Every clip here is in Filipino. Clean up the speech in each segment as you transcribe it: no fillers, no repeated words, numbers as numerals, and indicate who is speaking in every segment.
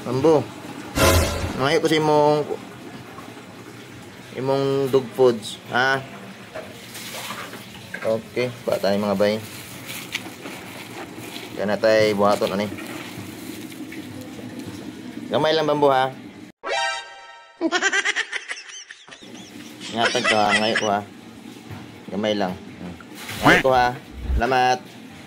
Speaker 1: Mambo. Nangayo ko sa imong dog foods, ha? Okay, ba tayo mga bay. Yan na tayo buhaton ani. Gamay lang bambo ha. Ngatag ka, ngayon ko ha. Gamay lang. Ngayon ko ha. Salamat.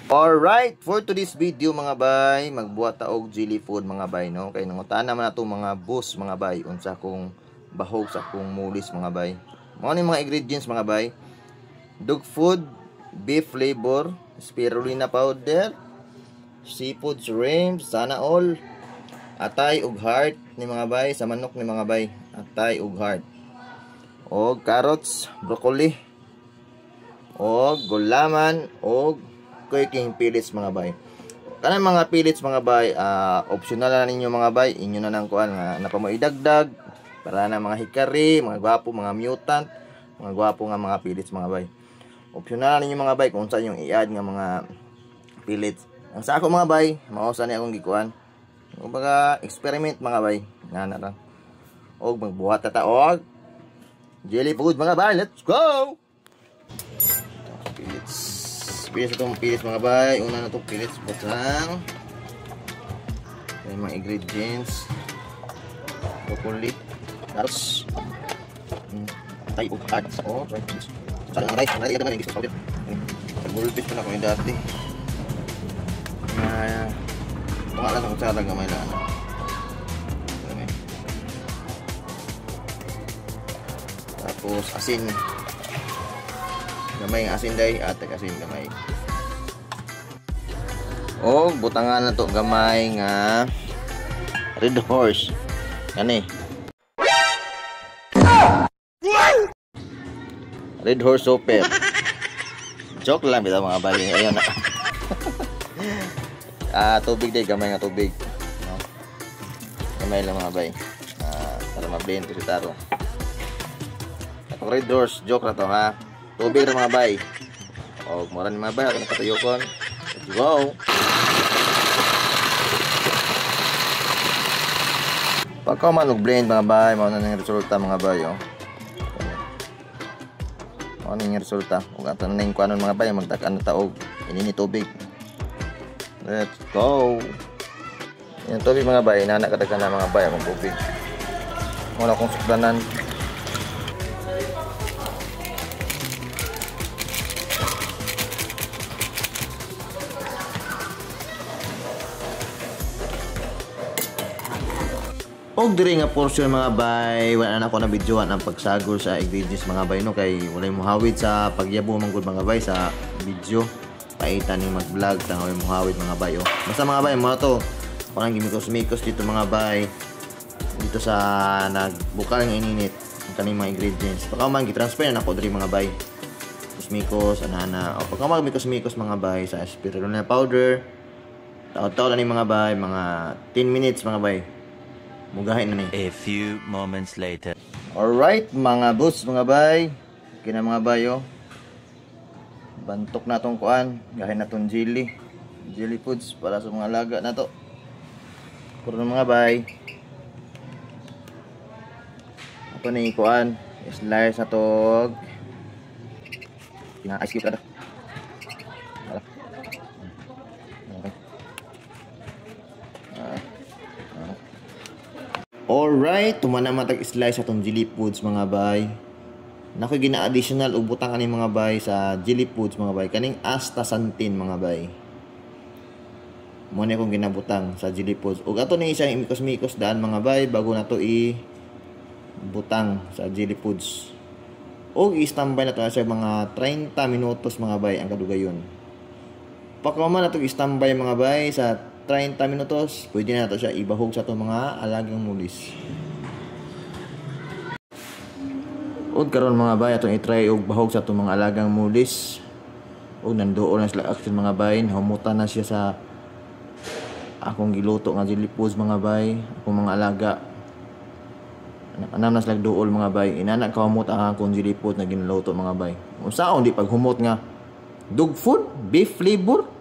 Speaker 1: Alright, for today's video mga bay, magbuhat ta og jelly food mga bay, no? Kay nangutana man ato mga boss mga bay unsa kung bahog sa kung mulis mga bay. Mao ni mga ingredients mga bay. Dog food, beef flavor, spirulina powder, seafood shrimp, sana all, atay ug heart ni mga bay sa manok ni mga bay, atay ug heart. Og carrots, broccoli, og gulaman, og cooking pellets mga bay. Kanang mga pellets mga bay, optional na ninyo mga bay, inyo na nang kuan nga napamo idagdag para na mga hikari, mga gwapo, mga mutant, mga gwapo nga mga pellets mga bay. Optional na ninyo mga bay kung saan yung i-add nga mga pellets. Ang sa ako mga bay, mausa ni akong gikuan. Kumbaga experiment mga bay, nga na lang. Og magbuhat ta og jelly food mga bay. Let's go! Pillets itong pillets mga bay. Una na itong pillets butang. Ayan mga ingredients. Broccoli, carrots, atay ug heart. Oh, try this. Saan ang rice? Ang rice naman yung gusto ko. Nag-bulbit ko na ko yung dati. Pangalan ng kutsara gamay lang. Tapos asin. Gamay nga asin day at asin gamay. O butangan na to gamay nga Red Horse. Kani. Red Horse Super. Joke lang bitaw mga bali. Ayun na. Tubig day, gamay nga tubig. No? Gamay lang mga bay. Para ma-blend to si taro. Ako Red Horse, joke na to ha. Tubig na mga bay. O, mura ni mga bay. Ako nakatayokon. Let's go! Pagka man blend mga bay, mauna na yung resulta mga bay. Oh. Mauna yung resulta. Kung ato na yung kuanon mga bay, magtakaan na taog. Inini tubig. Let's go! Yung tubig mga bay, nanakadagan na mga bay akong tubig. Muna akong suklanan. Og diri nga portion mga bay, wala na ako na videohan ang pagsagol sa ingredients mga bay no kay walay muhawid sa pagyabo man gud mga bay sa video. Paitan ning mag-vlog tang walay muhawid mga bay oh. Basta mga bay mo to. Parang gimikos-mikos dito mga bay. Dito sa nagbukal nga ininit ang kaning mga ingredients. Pagka man gi-transfer na ako diri mga bay. Mikos anana. O pagka mag mikos-mikos mga bay sa spirulina powder. Taw-taw na ni mga bay, mga 10 minutes mga bay. Mugahin na ni.
Speaker 2: A few moments later.
Speaker 1: Alright, mga boss, mga bay. Kina mga bayo. Bantok na tong kuan. Gahin na tong jelly. Jelly foods para sa mga alaga na to. Puro na mga bay. Ito na yung kuan. Slice na to. Pina-ice cube ka na. Alright, tumana matag slice atong jelly foods mga bay. Nakoy gina-additional og butang ani mga bay sa jelly foods mga bay. Kaning astaxanthin mga bay. Mo ni akong ginabutang sa jelly foods. Ug ato ni isang imikos-mikos daan mga bay bago na to butang sa jelly foods. Og i-standby na to sa mga 30 minutos mga bay ang kadugayon. Pagkaman na to i-standby mga bay sa 30 minutos, pwede na ito siya ibahog sa itong mga alagang mulis. Og karon mga bay, itong i-try og bahog sa itong mga alagang mulis. Og nandoon na sila action mga bay, humutan na siya sa akong giluto nga jelly foods mga bay, akong mga alaga. Anam na sila duol mga bay, inana kahumot ang akong jelly food na ginluto mga bay. Unsaon di paghumot nga dog food, beef flavor?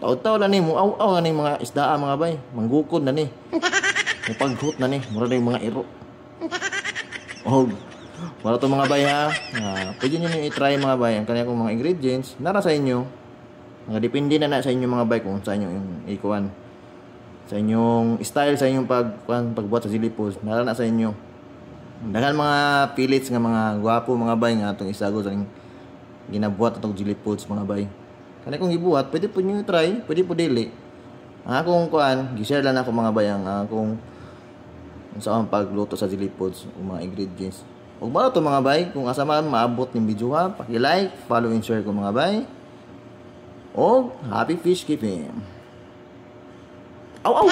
Speaker 1: Taw-taw na ni mo aw na ni mga isdaan mga bay. Manggukod na ni. Mupaghut na ni, mura na yung mga iro. Oh, wala to mga bay ha. Pwede nyo i-try mga bay ang kanya kong mga ingredients. Nara sa inyo. Depende na sa inyo mga bay kung sa inyo yung ikuan. Sa inyong style, sa inyong pagbuhat sa chili pods. Nara na sa inyo. Daghan mga pillets nga mga gwapo mga bay nga itong isago sa ginabuhat itong chili pods mga bay. Kanya kong ibuhat, pwede po nyo i-try, pwede po dili. Ang akong kuan, gi-share lang ako mga bay ang akong sa akong pagluto sa chili pods mga ingredients. Ug mao to mga bay, kung asa man maabot ning video ha, paki-like, follow and share ko mga bay. Og happy fish keeping. Aw aw.